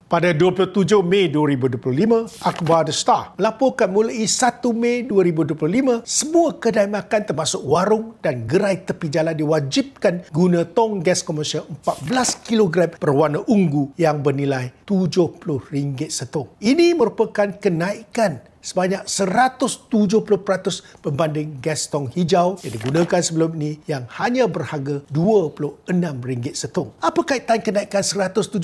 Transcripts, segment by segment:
Pada 27 Mei 2025, Akhbar The Star melaporkan mulai 1 Mei 2025, semua kedai makan termasuk warung dan gerai tepi jalan diwajibkan guna tong gas komersial 14 kg berwarna ungu yang bernilai RM70 setong. Ini merupakan kenaikan sebanyak 170% berbanding gas tong hijau yang digunakan sebelum ini yang hanya berharga RM26 setong. Apa kaitan kenaikan 170%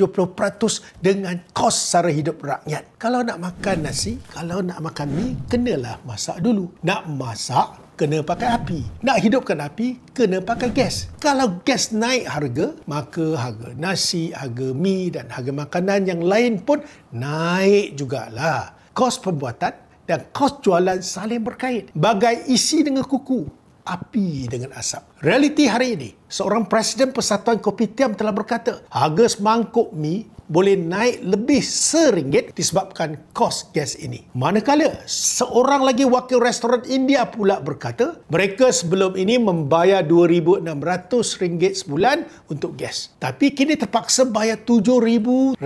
dengan kos sara hidup rakyat? Kalau nak makan nasi, kalau nak makan mi, kenalah masak dulu. Nak masak, kena pakai api. Nak hidupkan api, kena pakai gas. Kalau gas naik harga, maka harga nasi, harga mi dan harga makanan yang lain pun naik jugalah. Kos pembuatan dan kos jualan saling berkait. Bagai isi dengan kuku, api dengan asap. Realiti hari ini, seorang Presiden Persatuan Kopitiam telah berkata, harga semangkuk mi boleh naik lebih RM1 disebabkan kos gas ini. Manakala, seorang lagi wakil restoran India pula berkata, mereka sebelum ini membayar RM2,600 sebulan untuk gas. Tapi kini terpaksa bayar RM7,000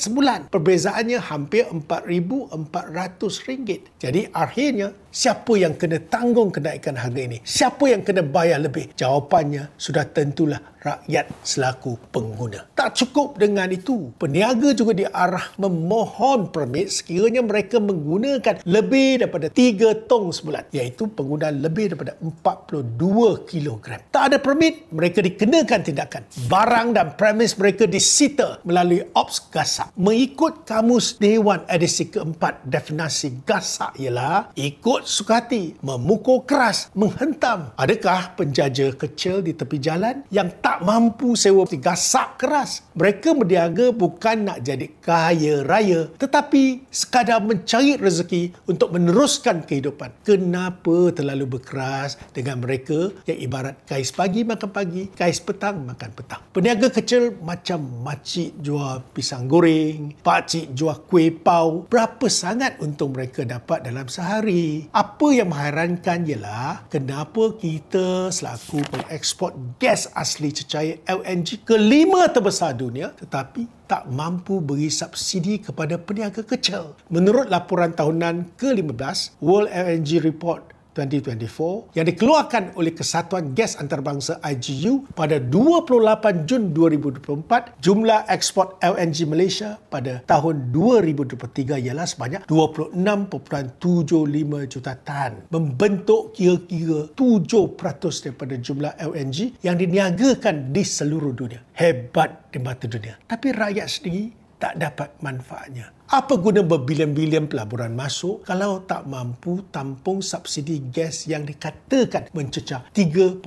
sebulan. Perbezaannya hampir RM4,400. Jadi akhirnya, siapa yang kena tanggung kenaikan harga ini? Siapa yang kena bayar lebih? Jawapannya sudah tentulah rakyat selaku pengguna. Tak cukup dengan itu, peniaga juga diarah memohon permit sekiranya mereka menggunakan lebih daripada 3 tong sebulan, iaitu penggunaan lebih daripada 42 kg. Tak ada permit, mereka dikenakan tindakan. Barang dan premis mereka disita melalui Ops Gasak. Mengikut Kamus Dewan edisi keempat, definisi gasak ialah ikut suka hati, memukul keras, menghentam. Adakah penjaja kecil di tepi jalan yang tak mampu sewa gasak keras? Mereka berniaga bukan nak jadi kaya raya, tetapi sekadar mencari rezeki untuk meneruskan kehidupan. Kenapa terlalu berkeras dengan mereka yang ibarat kais pagi makan pagi, kais petang makan petang? Peniaga kecil macam makcik jual pisang goreng, pakcik jual kuih pau, berapa sangat untung mereka dapat dalam sehari? Apa yang mengherankan ialah kenapa kita selaku pengeksport gas asli cecair LNG kelima terbesar dunia tetapi tak mampu beri subsidi kepada peniaga kecil. Menurut laporan tahunan ke-15 World LNG Report 2024 yang dikeluarkan oleh Kesatuan Gas Antarabangsa IGU pada 28 Jun 2024, jumlah ekspor LNG Malaysia pada tahun 2023 ialah sebanyak 26.75 juta tan, membentuk kira-kira 7% daripada jumlah LNG yang diniagakan di seluruh dunia. Hebat di mata dunia. Tapi rakyat sendiri tak dapat manfaatnya. Apa guna berbilion-bilion pelaburan masuk kalau tak mampu tampung subsidi gas yang dikatakan mencecah 3.4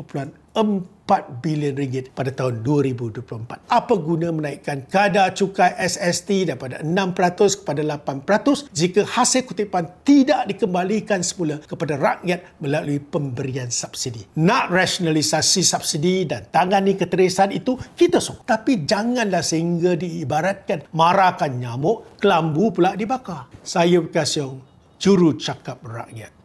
bilion ringgit pada tahun 2024? Apa guna menaikkan kadar cukai SST daripada 6% kepada 8% jika hasil kutipan tidak dikembalikan semula kepada rakyat melalui pemberian subsidi? Nak rasionalisasi subsidi dan tangani keterisan itu kita sok. Tapi janganlah sehingga diibaratkan marahkan nyamuk, kelambu pula dibakar. Saya Berkasyong, juru cakap rakyat.